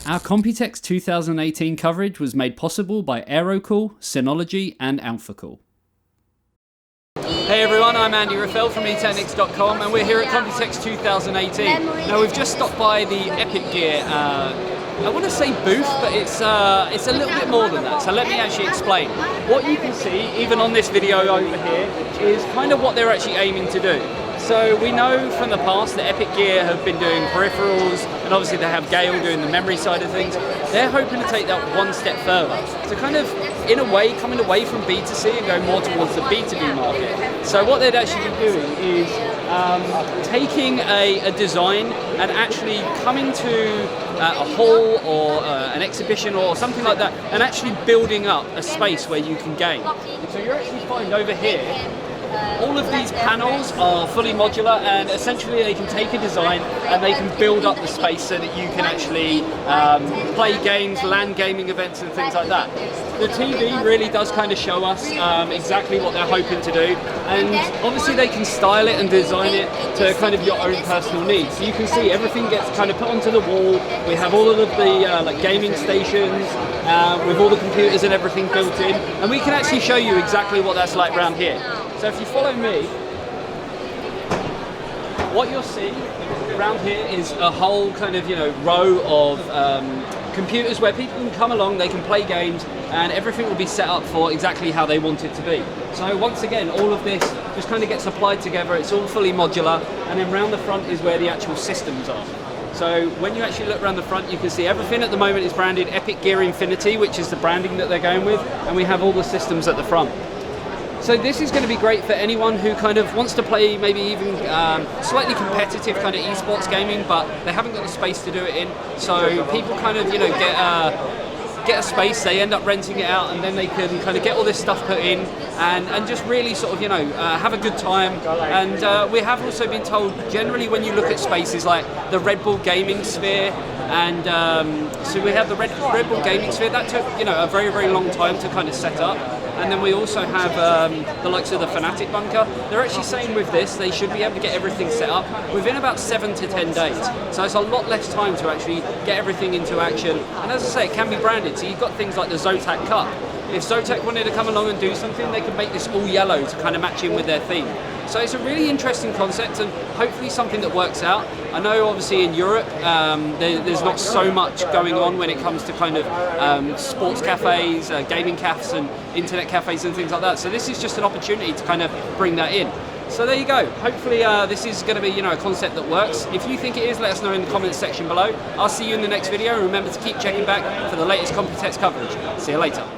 Our Computex 2018 coverage was made possible by Aerocool, Synology and AlphaCool. Hey everyone, I'm Andy Raffel from eTeknix.com and we're here at Computex 2018. Now we've just stopped by the Epicgear, I want to say booth, but it's a little bit more than that, so let me actually explain. What you can see, even on this video over here, is kind of what they're actually aiming to do. So we know from the past that Epicgear have been doing peripherals, and obviously they have Gale doing the memory side of things. They're hoping to take that one step further. So kind of, in a way, coming away from B2C and going more towards the B2B market. So what they'd actually be doing is taking a design and actually coming to a hall or an exhibition or something like that, and actually building up a space where you can game. So you actually find over here, all of these panels are fully modular, and essentially they can take a design and they can build up the space so that you can actually play games, LAN gaming events and things like that. The TV really does kind of show us exactly what they're hoping to do, and obviously they can style it and design it to kind of your own personal needs. So you can see everything gets kind of put onto the wall. We have all of the like gaming stations with all the computers and everything built in, and we can actually show you exactly what that's like around here. So if you follow me, what you'll see around here is a whole kind of, row of computers where people can come along, they can play games, and everything will be set up for exactly how they want it to be. So once again, all of this just kind of gets applied together. It's all fully modular, and then round the front is where the actual systems are. So when you actually look around the front, you can see everything at the moment is branded Epicgear Infinity, which is the branding that they're going with, and we have all the systems at the front. So this is going to be great for anyone who kind of wants to play maybe even slightly competitive kind of esports gaming, but they haven't got the space to do it in. So people kind of, get a space, they end up renting it out, and then they can kind of get all this stuff put in and just really sort of, have a good time. And we have also been told, generally when you look at spaces like the Red Bull Gaming Sphere, and so we have the Red Bull Gaming Sphere, that took, a very, very long time to kind of set up. And then we also have the likes of the Fnatic bunker. They're actually saying with this, they should be able to get everything set up within about 7 to 10 days. So it's a lot less time to actually get everything into action. And as I say, it can be branded. So you've got things like the Zotac Cup. If Zotac wanted to come along and do something, they could make this all yellow to kind of match in with their theme. So it's a really interesting concept, and hopefully something that works out. I know obviously in Europe there's not so much going on when it comes to kind of sports cafes, gaming cafes and internet cafes and things like that. So this is just an opportunity to kind of bring that in. So there you go. Hopefully this is going to be a concept that works. If you think it is, let us know in the comments section below. I'll see you in the next video. Remember to keep checking back for the latest Computex coverage. See you later.